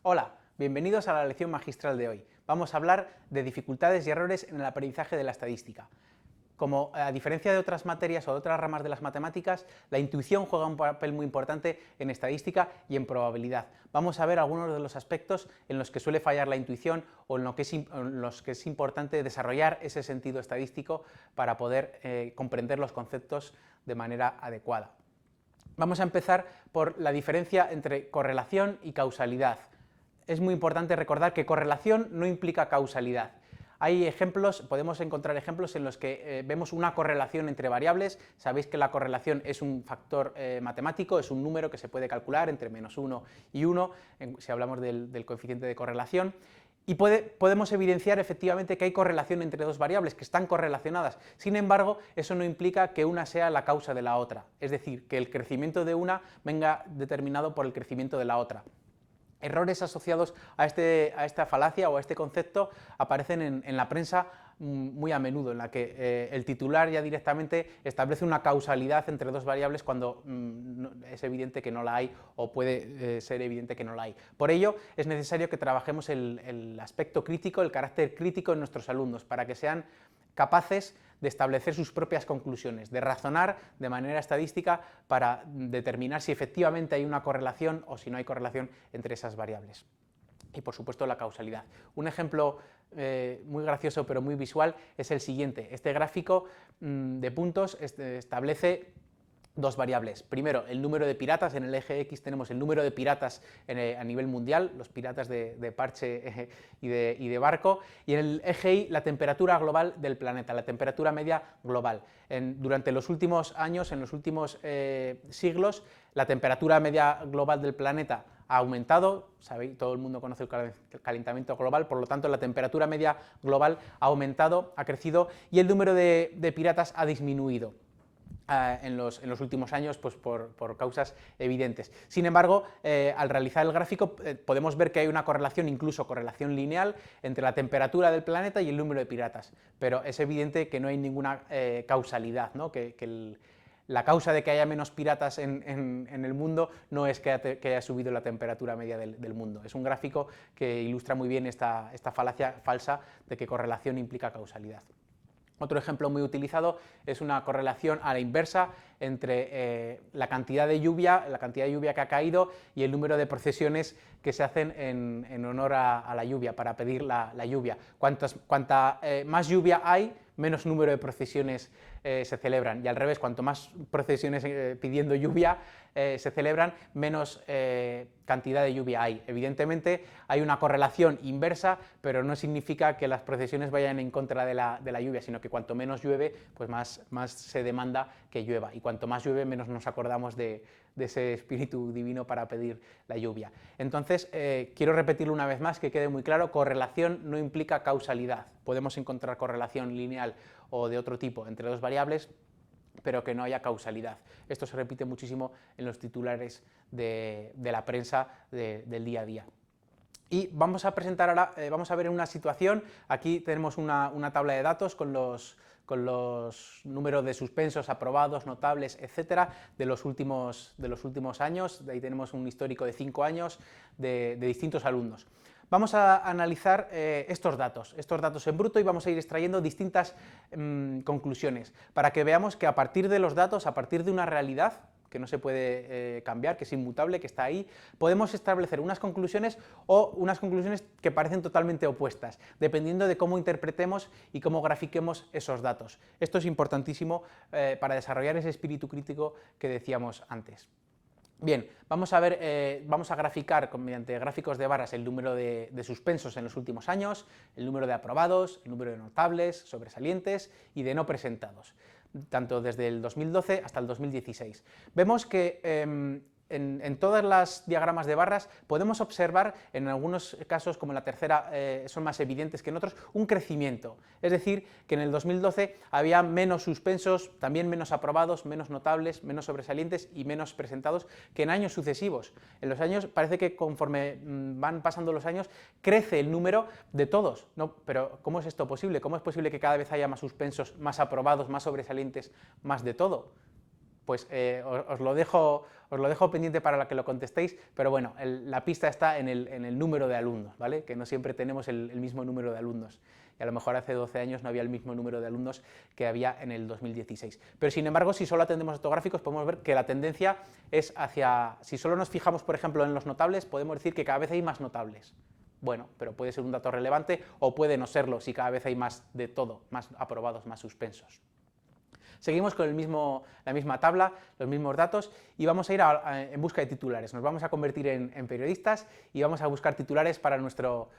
Hola, bienvenidos a la lección magistral de hoy. Vamos a hablar de dificultades y errores en el aprendizaje de la estadística. Como a diferencia de otras materias o de otras ramas de las matemáticas, la intuición juega un papel muy importante en estadística y en probabilidad. Vamos a ver algunos de los aspectos en los que suele fallar la intuición o en los que es importante desarrollar ese sentido estadístico para poder comprender los conceptos de manera adecuada. Vamos a empezar por la diferencia entre correlación y causalidad. Es muy importante recordar que correlación no implica causalidad. Hay ejemplos, podemos encontrar ejemplos en los que vemos una correlación entre variables. Sabéis que la correlación es un factor matemático, es un número que se puede calcular entre -1 y 1, si hablamos del coeficiente de correlación. Y podemos evidenciar efectivamente que hay correlación entre dos variables que están correlacionadas. Sin embargo, eso no implica que una sea la causa de la otra, es decir, que el crecimiento de una venga determinado por el crecimiento de la otra. Errores asociados a esta falacia o a este concepto aparecen en la prensa muy a menudo, en la que el titular ya directamente establece una causalidad entre dos variables cuando es evidente que no la hay o puede ser evidente que no la hay. Por ello, es necesario que trabajemos el aspecto crítico, el carácter crítico en nuestros alumnos, para que sean capaces de establecer sus propias conclusiones, de razonar de manera estadística para determinar si efectivamente hay una correlación o si no hay correlación entre esas variables. Y por supuesto la causalidad. Un ejemplo muy gracioso pero muy visual es el siguiente. Este gráfico de puntos establece dos variables. Primero, el número de piratas. En el eje X tenemos el número de piratas a nivel mundial, los piratas de parche y de barco, y en el eje Y la temperatura global del planeta, la temperatura media global. Durante los últimos años, en los últimos siglos, la temperatura media global del planeta ha aumentado, sabéis, todo el mundo conoce el calentamiento global, por lo tanto la temperatura media global ha aumentado, ha crecido, y el número de piratas ha disminuido en los últimos años, pues por causas evidentes. Sin embargo, al realizar el gráfico podemos ver que hay una correlación, incluso correlación lineal, entre la temperatura del planeta y el número de piratas, pero es evidente que no hay ninguna causalidad, ¿no? La causa de que haya menos piratas en el mundo no es que haya subido la temperatura media del mundo. Es un gráfico que ilustra muy bien esta falacia falsa de que correlación implica causalidad. Otro ejemplo muy utilizado es una correlación a la inversa entre la cantidad de lluvia que ha caído y el número de procesiones que se hacen en honor a la lluvia, para pedir la lluvia. Cuanta más lluvia hay, menos número de procesiones se celebran, y al revés, cuanto más procesiones pidiendo lluvia se celebran, menos cantidad de lluvia hay. Evidentemente hay una correlación inversa, pero no significa que las procesiones vayan en contra de la lluvia, sino que cuanto menos llueve, pues más se demanda que llueva, y cuanto más llueve, menos nos acordamos de ese espíritu divino para pedir la lluvia. Entonces, quiero repetirlo una vez más, que quede muy claro: correlación no implica causalidad. Podemos encontrar correlación lineal o de otro tipo entre dos variables, pero que no haya causalidad. Esto se repite muchísimo en los titulares de la prensa del día a día. Y vamos a presentar ahora, vamos a ver una situación. Aquí tenemos una tabla de datos con los números de suspensos, aprobados, notables, etcétera, de los últimos años. De ahí tenemos un histórico de 5 años de distintos alumnos. Vamos a analizar estos datos en bruto, y vamos a ir extrayendo distintas conclusiones, para que veamos que a partir de los datos, a partir de una realidad que no se puede cambiar, que es inmutable, que está ahí, podemos establecer unas conclusiones o unas conclusiones que parecen totalmente opuestas, dependiendo de cómo interpretemos y cómo grafiquemos esos datos. Esto es importantísimo para desarrollar ese espíritu crítico que decíamos antes. Bien, vamos a graficar mediante gráficos de barras el número de suspensos en los últimos años, el número de aprobados, el número de notables, sobresalientes y de no presentados, tanto desde el 2012 hasta el 2016. Vemos que en todas las diagramas de barras podemos observar, en algunos casos, como en la tercera son más evidentes que en otros, un crecimiento. Es decir, que en el 2012 había menos suspensos, también menos aprobados, menos notables, menos sobresalientes y menos presentados que en años sucesivos. En los años parece que conforme van pasando los años crece el número de todos, ¿no? Pero ¿cómo es esto posible? ¿Cómo es posible que cada vez haya más suspensos, más aprobados, más sobresalientes, más de todo? pues os lo dejo pendiente para que lo contestéis, pero bueno, la pista está en el número de alumnos, ¿vale? Que no siempre tenemos el mismo número de alumnos. Y a lo mejor hace 12 años no había el mismo número de alumnos que había en el 2016. Pero sin embargo, si solo atendemos a estos gráficos, podemos ver que la tendencia es hacia, si solo nos fijamos, por ejemplo, en los notables, podemos decir que cada vez hay más notables. Bueno, pero puede ser un dato relevante o puede no serlo si cada vez hay más de todo, más aprobados, más suspensos. Seguimos con la misma tabla, los mismos datos y vamos a ir en busca de titulares. Nos vamos a convertir en periodistas y vamos a buscar titulares para nuestro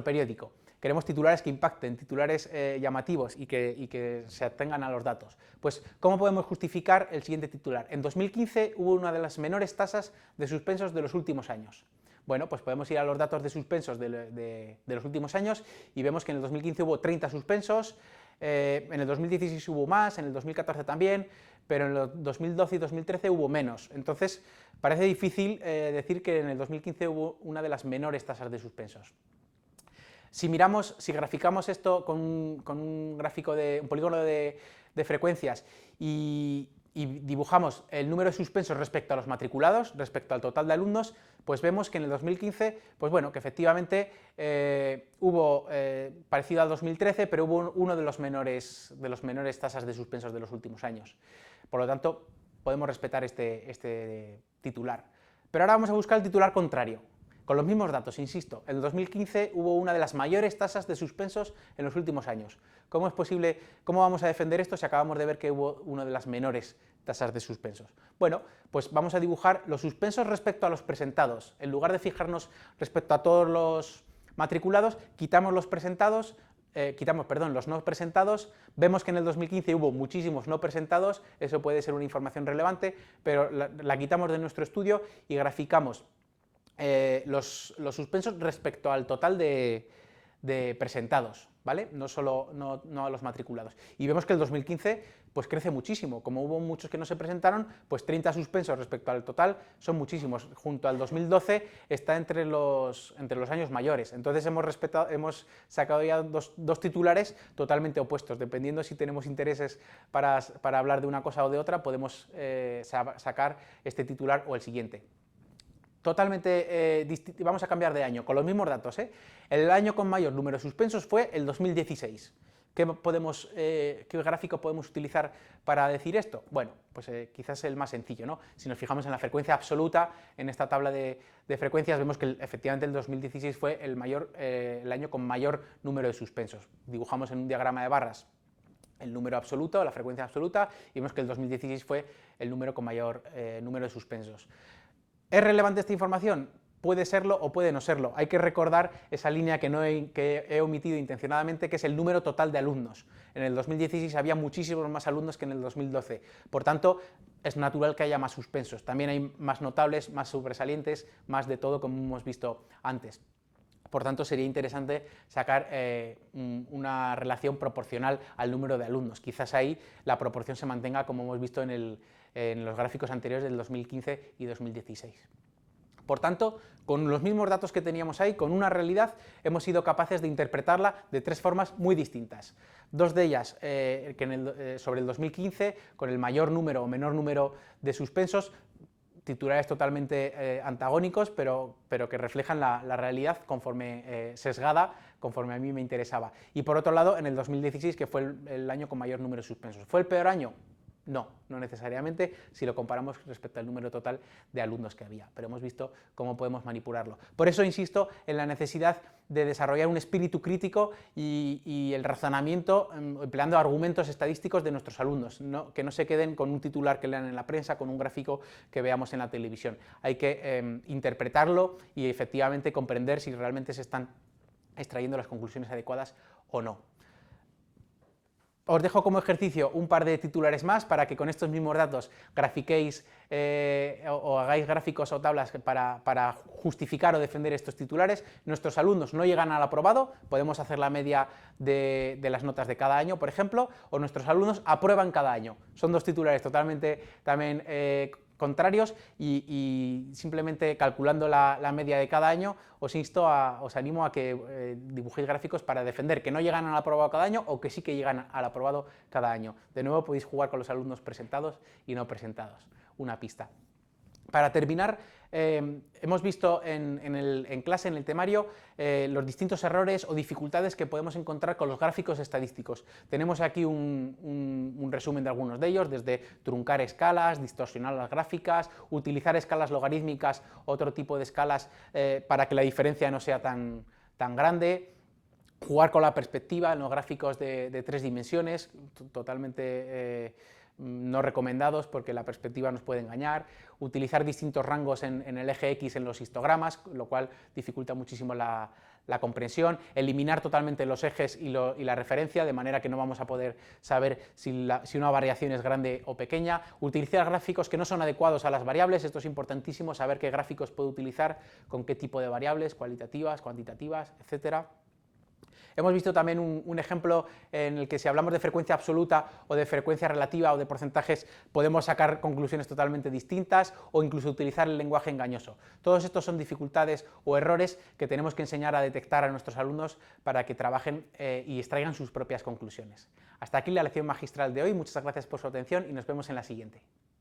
periódico. Queremos titulares que impacten, titulares llamativos y que se atengan a los datos. Pues, ¿cómo podemos justificar el siguiente titular? En 2015 hubo una de las menores tasas de suspensos de los últimos años. Bueno, pues podemos ir a los datos de suspensos de los últimos años y vemos que en el 2015 hubo 30 suspensos, en el 2016 hubo más, en el 2014 también, pero en el 2012 y 2013 hubo menos. Entonces, parece difícil decir que en el 2015 hubo una de las menores tasas de suspensos. Si graficamos esto con un gráfico un polígono de frecuencias y dibujamos el número de suspensos respecto a los matriculados, respecto al total de alumnos, pues vemos que en el 2015, pues bueno, que efectivamente hubo, parecido al 2013, pero hubo uno de los menores tasas de suspensos de los últimos años. Por lo tanto, podemos respetar este titular. Pero ahora vamos a buscar el titular contrario. Con los mismos datos, insisto, en el 2015 hubo una de las mayores tasas de suspensos en los últimos años. ¿Cómo es posible, cómo vamos a defender esto si acabamos de ver que hubo una de las menores tasas de suspensos? Bueno, pues vamos a dibujar los suspensos respecto a los presentados. En lugar de fijarnos respecto a todos los matriculados, quitamos los presentados, los no presentados. Vemos que en el 2015 hubo muchísimos no presentados, eso puede ser una información relevante, pero la quitamos de nuestro estudio y graficamos los suspensos respecto al total de presentados, ¿vale? No a los matriculados. Y vemos que el 2015 pues crece muchísimo. Como hubo muchos que no se presentaron, pues 30 suspensos respecto al total son muchísimos. Junto al 2012 está entre los años mayores. Entonces hemos sacado ya dos titulares totalmente opuestos. Dependiendo si tenemos intereses para hablar de una cosa o de otra, podemos sacar este titular o el siguiente. Totalmente distinto. Vamos a cambiar de año, con los mismos datos. El año con mayor número de suspensos fue el 2016. ¿Qué gráfico podemos utilizar para decir esto? Bueno, pues quizás el más sencillo, ¿no? Si nos fijamos en la frecuencia absoluta, en esta tabla de frecuencias, vemos que efectivamente el 2016 fue el año con mayor número de suspensos. Dibujamos en un diagrama de barras el número absoluto, la frecuencia absoluta, y vemos que el 2016 fue el número con mayor número de suspensos. ¿Es relevante esta información? Puede serlo o puede no serlo. Hay que recordar esa línea que he omitido intencionadamente, que es el número total de alumnos. En el 2016 había muchísimos más alumnos que en el 2012. Por tanto, es natural que haya más suspensos. También hay más notables, más sobresalientes, más de todo, como hemos visto antes. Por tanto, sería interesante sacar una relación proporcional al número de alumnos. Quizás ahí la proporción se mantenga como hemos visto en los gráficos anteriores del 2015 y 2016. Por tanto, con los mismos datos que teníamos ahí, con una realidad, hemos sido capaces de interpretarla de tres formas muy distintas. Dos de ellas sobre el 2015, con el mayor número o menor número de suspensos, titulares totalmente antagónicos, pero que reflejan la realidad conforme sesgada, conforme a mí me interesaba. Y por otro lado, en el 2016, que fue el año con mayor número de suspensos. ¿Fue el peor año? No necesariamente, si lo comparamos respecto al número total de alumnos que había, pero hemos visto cómo podemos manipularlo. Por eso insisto en la necesidad de desarrollar un espíritu crítico y el razonamiento empleando argumentos estadísticos de nuestros alumnos, que no se queden con un titular que lean en la prensa, con un gráfico que veamos en la televisión. Hay que interpretarlo y efectivamente comprender si realmente se están extrayendo las conclusiones adecuadas o no. Os dejo como ejercicio un par de titulares más para que con estos mismos datos grafiquéis o hagáis gráficos o tablas para justificar o defender estos titulares. Nuestros alumnos no llegan al aprobado, podemos hacer la media de las notas de cada año, por ejemplo, o nuestros alumnos aprueban cada año. Son dos titulares totalmente también contrarios y simplemente calculando la media de cada año os animo a que dibujéis gráficos para defender que no llegan al aprobado cada año o que sí que llegan al aprobado cada año. De nuevo podéis jugar con los alumnos presentados y no presentados. Una pista. Para terminar, hemos visto en clase, en el temario, los distintos errores o dificultades que podemos encontrar con los gráficos estadísticos. Tenemos aquí un resumen de algunos de ellos, desde truncar escalas, distorsionar las gráficas, utilizar escalas logarítmicas, otro tipo de escalas para que la diferencia no sea tan grande, jugar con la perspectiva en los gráficos de 3 dimensiones, totalmente no recomendados porque la perspectiva nos puede engañar, utilizar distintos rangos en el eje X en los histogramas, lo cual dificulta muchísimo la comprensión, eliminar totalmente los ejes y la referencia, de manera que no vamos a poder saber si una variación es grande o pequeña, utilizar gráficos que no son adecuados a las variables, esto es importantísimo, saber qué gráficos puedo utilizar, con qué tipo de variables, cualitativas, cuantitativas, etcétera. Hemos visto también un ejemplo en el que si hablamos de frecuencia absoluta o de frecuencia relativa o de porcentajes podemos sacar conclusiones totalmente distintas o incluso utilizar el lenguaje engañoso. Todos estos son dificultades o errores que tenemos que enseñar a detectar a nuestros alumnos para que trabajen y extraigan sus propias conclusiones. Hasta aquí la lección magistral de hoy, muchas gracias por su atención y nos vemos en la siguiente.